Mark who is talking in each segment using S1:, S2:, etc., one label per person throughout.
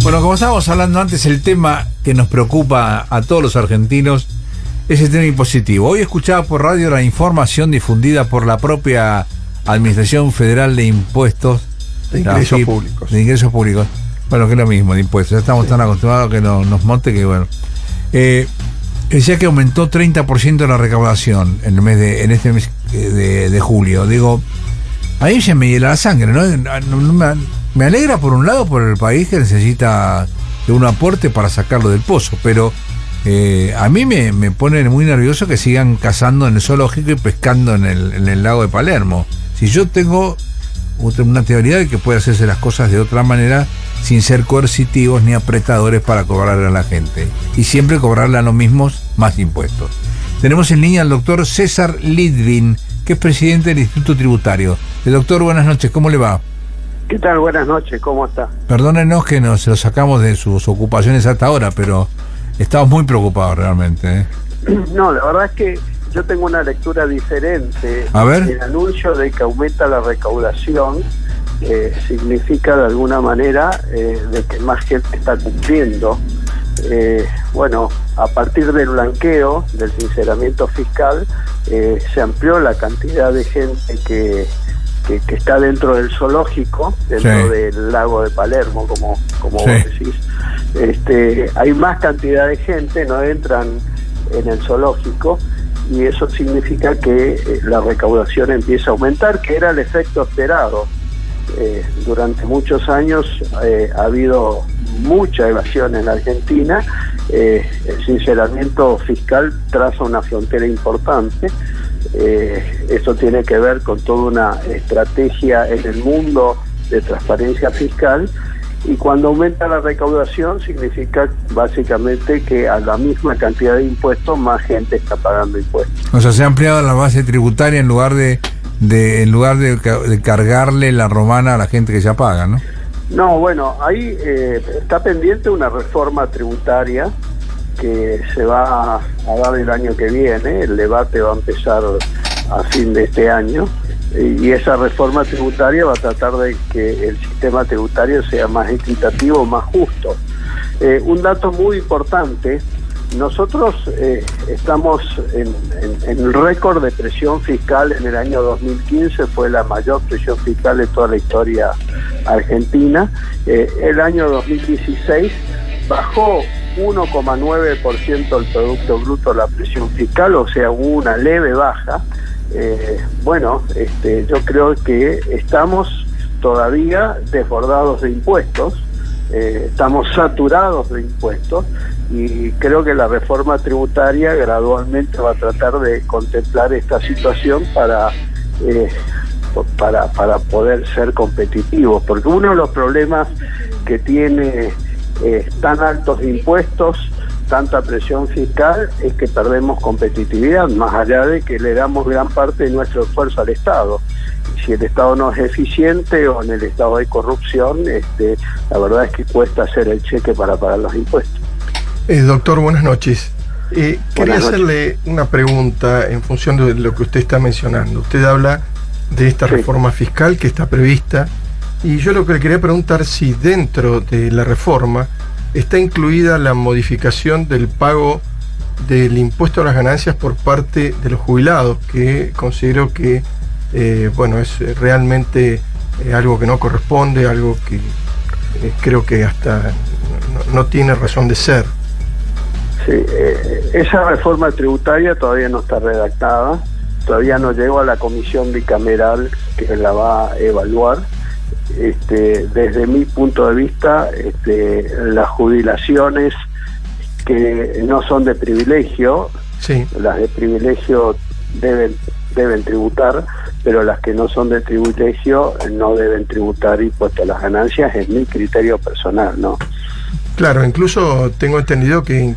S1: Bueno, como estábamos hablando antes, el tema que nos preocupa a todos los argentinos es el tema impositivo. Hoy escuchaba por radio la información difundida por la propia Administración Federal de Impuestos.
S2: De ingresos públicos.
S1: De ingresos públicos. Bueno, que es lo mismo, de impuestos. Ya estamos tan acostumbrados que nos monte que bueno. Decía que aumentó 30% la recaudación en este mes de julio. Digo, ahí se me hiela la sangre, ¿no? Me alegra por un lado por el país que necesita de un aporte para sacarlo del pozo, pero a mí me pone muy nervioso que sigan cazando en el zoológico y pescando en el lago de Palermo. Si yo tengo una teoría de que puede hacerse las cosas de otra manera sin ser coercitivos ni apretadores para cobrarle a la gente, y siempre cobrarle a los mismos más impuestos. Tenemos en línea al doctor César Litvin, que es presidente del Instituto Tributario. Doctor, buenas noches, ¿cómo le va?
S3: ¿Qué tal? Buenas noches, ¿cómo está?
S1: Perdónenos que se lo sacamos de sus ocupaciones hasta ahora, pero estamos muy preocupados realmente, ¿eh?
S3: No, la verdad es que yo tengo una lectura diferente.
S1: A ver.
S3: El anuncio de que aumenta la recaudación significa de alguna manera de que más gente está cumpliendo. Bueno, a partir del blanqueo, del sinceramiento fiscal, se amplió la cantidad de gente que está dentro del zoológico, dentro del lago de Palermo, como vos decís. Hay más cantidad de gente, no entran en el zoológico, y eso significa que la recaudación empieza a aumentar, que era el efecto esperado. Durante muchos años ha habido mucha evasión en la Argentina. El sinceramiento fiscal traza una frontera importante. Eso tiene que ver con toda una estrategia en el mundo de transparencia fiscal, y cuando aumenta la recaudación significa básicamente que a la misma cantidad de impuestos más gente está pagando impuestos.
S1: O sea, se ha ampliado la base tributaria en lugar de cargarle la romana a la gente que ya paga, ¿no?
S3: No, bueno, ahí está pendiente una reforma tributaria que se va a dar el año que viene. El debate va a empezar a fin de este año, y esa reforma tributaria va a tratar de que el sistema tributario sea más equitativo, más justo. Un dato muy importante: nosotros estamos en el récord de presión fiscal. En el año 2015 fue la mayor presión fiscal de toda la historia argentina. El año 2016 bajó 1,9% del Producto Bruto la presión fiscal, o sea, hubo una leve baja. Yo creo que estamos todavía desbordados de impuestos, estamos saturados de impuestos, y creo que la reforma tributaria gradualmente va a tratar de contemplar esta situación para poder ser competitivos, porque uno de los problemas que tiene tan altos impuestos, tanta presión fiscal, es que perdemos competitividad, más allá de que le damos gran parte de nuestro esfuerzo al Estado. Si el Estado no es eficiente, o en el estado de corrupción, la verdad es que cuesta hacer el cheque para pagar los impuestos.
S2: Doctor, buenas noches. Quería hacerle una pregunta en función de lo que usted está mencionando. Usted habla de esta reforma fiscal que está prevista, y yo lo que le quería preguntar, si dentro de la reforma está incluida la modificación del pago del impuesto a las ganancias por parte de los jubilados, que considero que es realmente algo que no corresponde, algo que creo que hasta no tiene razón de ser.
S3: Sí, esa reforma tributaria todavía no está redactada, todavía no llegó a la comisión bicameral que la va a evaluar. Desde mi punto de vista, las jubilaciones que no son de privilegio, las de privilegio deben tributar, pero las que no son de privilegio no deben tributar impuesto a las ganancias, es mi criterio personal, ¿no?
S2: Claro, incluso tengo entendido que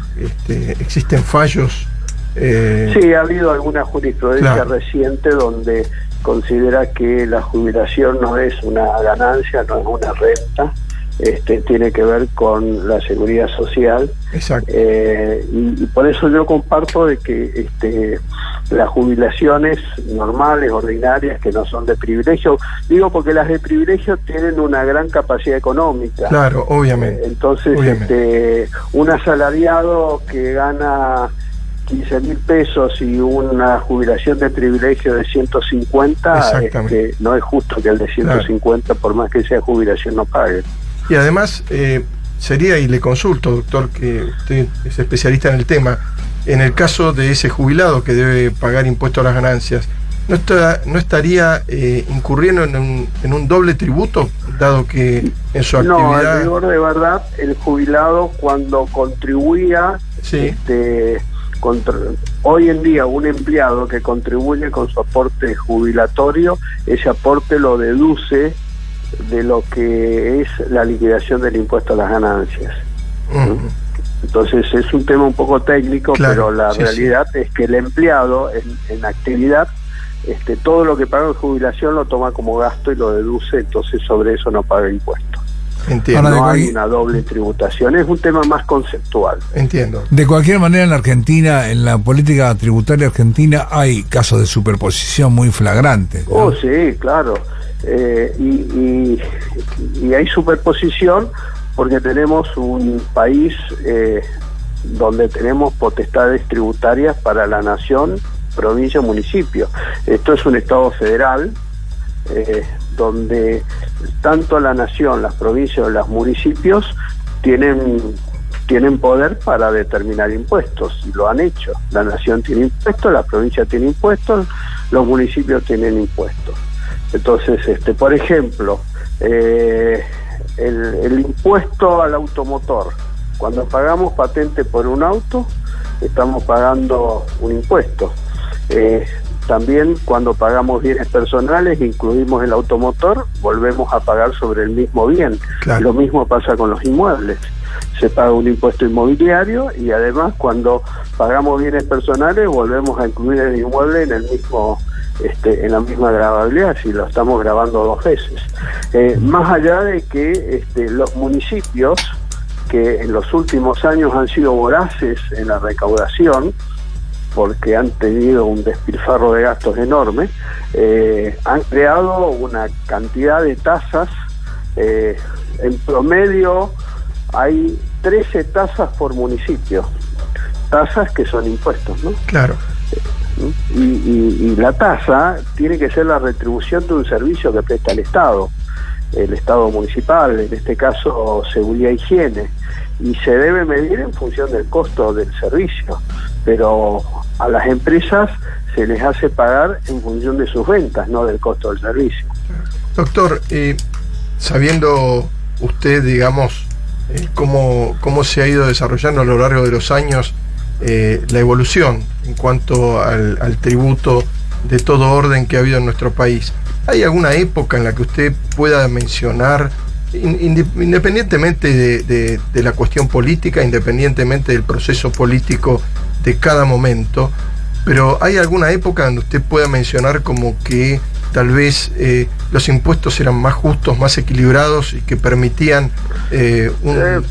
S2: existen fallos.
S3: Sí, ha habido alguna jurisprudencia reciente donde considera que la jubilación no es una ganancia, no es una renta, tiene que ver con la seguridad social.
S2: Exacto.
S3: Y por eso yo comparto de que las jubilaciones normales, ordinarias, que no son de privilegio, digo porque las de privilegio tienen una gran capacidad económica.
S2: Claro, obviamente.
S3: Entonces,
S2: obviamente.
S3: Un asalariado que gana 15.000 pesos y una jubilación de privilegio de 150, no es justo que el de 150, claro, por más que sea jubilación, no pague.
S2: Y además, sería, y le consulto, doctor, que usted es especialista en el tema, en el caso de ese jubilado que debe pagar impuestos a las ganancias, ¿no estaría incurriendo en un doble tributo, dado que en su actividad...
S3: No, en rigor de verdad, el jubilado cuando contribuía...
S2: Sí.
S3: Hoy en día un empleado que contribuye con su aporte jubilatorio, ese aporte lo deduce de lo que es la liquidación del impuesto a las ganancias. Entonces es un tema un poco técnico, claro, pero la realidad es que el empleado en actividad, todo lo que paga en jubilación lo toma como gasto y lo deduce, entonces sobre eso no paga impuestos.
S2: Entiendo.
S3: No hay una doble tributación, es un tema más conceptual.
S2: Entiendo.
S1: De cualquier manera, en la Argentina, en la política tributaria argentina, hay casos de superposición muy flagrantes, ¿no?
S3: Sí, claro. Y hay superposición porque tenemos un país donde tenemos potestades tributarias para la nación, provincia, municipio. Esto es un estado federal, donde tanto la nación, las provincias o los municipios tienen poder para determinar impuestos, y lo han hecho. La nación tiene impuestos, la provincia tiene impuestos, los municipios tienen impuestos. Entonces, por ejemplo, el impuesto al automotor, cuando pagamos patente por un auto, estamos pagando un impuesto. También cuando pagamos bienes personales, incluimos el automotor, volvemos a pagar sobre el mismo bien. Claro. Lo mismo pasa con los inmuebles. Se paga un impuesto inmobiliario y además cuando pagamos bienes personales volvemos a incluir el inmueble en el mismo, en la misma gravabilidad, si lo estamos grabando dos veces. Más allá de que los municipios, que en los últimos años han sido voraces en la recaudación, porque han tenido un despilfarro de gastos enorme, han creado una cantidad de tasas. En promedio hay 13 tasas por municipio, tasas que son impuestos, ¿no?
S2: Claro.
S3: Y la tasa tiene que ser la retribución de un servicio que presta el Estado municipal, en este caso seguridad e higiene, y se debe medir en función del costo del servicio, pero a las empresas se les hace pagar en función de sus ventas, no del costo del servicio.
S2: Doctor, sabiendo usted, digamos, cómo se ha ido desarrollando a lo largo de los años la evolución en cuanto al tributo de todo orden que ha habido en nuestro país, ¿hay alguna época en la que usted pueda mencionar, independientemente de la cuestión política, independientemente del proceso político de cada momento, pero hay alguna época donde usted pueda mencionar como que tal vez los impuestos eran más justos, más equilibrados y que permitían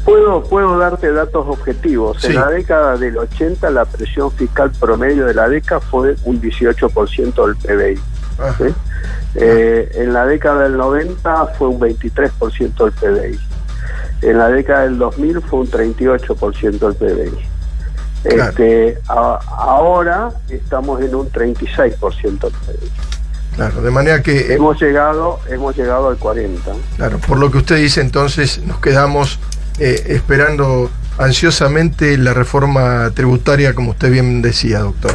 S3: Puedo darte datos objetivos. Sí. En la década del 80 la presión fiscal promedio de la década fue un 18% del PBI. ¿Sí? En la década del 90 fue un 23% del PBI. En la década del 2000 fue un 38% del PBI. Claro. Ahora estamos en un 36% del PBI.
S2: Claro, de manera que
S3: hemos llegado al 40.
S2: Claro, por lo que usted dice, entonces nos quedamos esperando ansiosamente la reforma tributaria, como usted bien decía, doctor.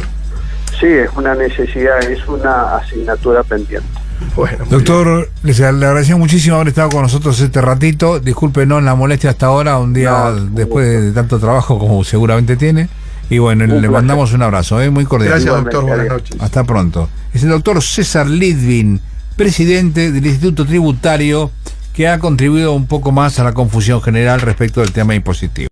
S3: Sí, es una necesidad, es una asignatura pendiente.
S2: Bueno,
S1: doctor, le agradecemos muchísimo haber estado con nosotros este ratito. Discúlpenos la molestia hasta ahora, un día después de tanto trabajo como seguramente tiene. Y bueno, le mandamos un abrazo, muy cordial.
S2: Gracias, doctor, buenas noches.
S1: Hasta pronto. Es el doctor César Litvin, presidente del Instituto Tributario, que ha contribuido un poco más a la confusión general respecto del tema impositivo.